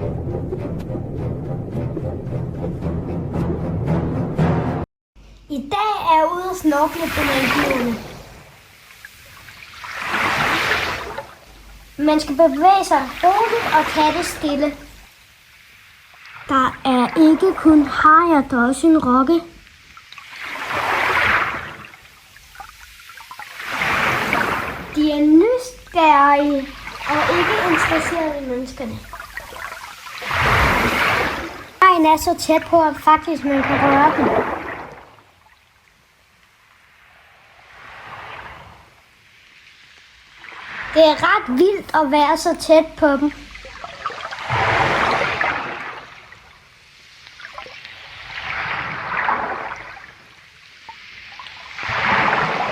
I dag er jeg ude og snorkle på Maldiverne. Man skal bevæge sig roligt og katte stille. Der er ikke kun hajer, der er også en rokke. De er nysgerrige og ikke interesserede i menneskerne. Hajen er så tæt på, at faktisk man kan røre dem. Det er ret vildt at være så tæt på dem.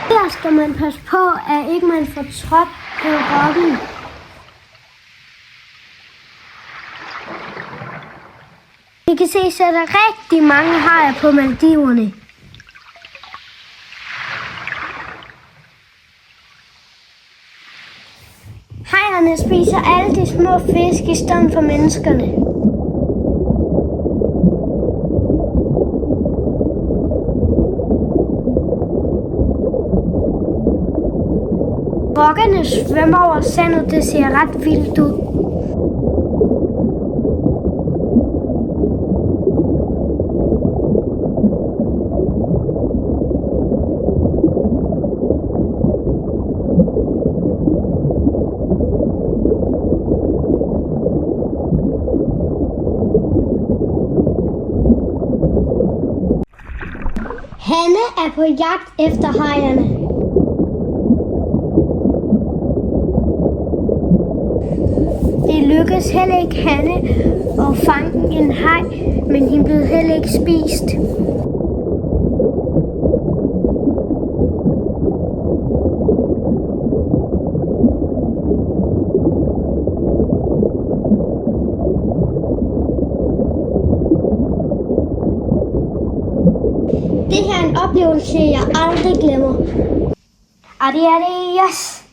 Her skal man passe på, at ikke man får trådt på rokken. Vi kan se, så der er rigtig mange hajer på Maldiverne. Hajerne spiser alle de små fisk i stedet for menneskerne. Rokkerne svømmer over sandet, det ser ret vildt ud. Hanne er på jagt efter hajerne. Det lykkedes heller ikke Hanne at fange en haj, men hun blev heller ikke spist. Det her er en oplevelse, jeg aldrig glemmer. Adios!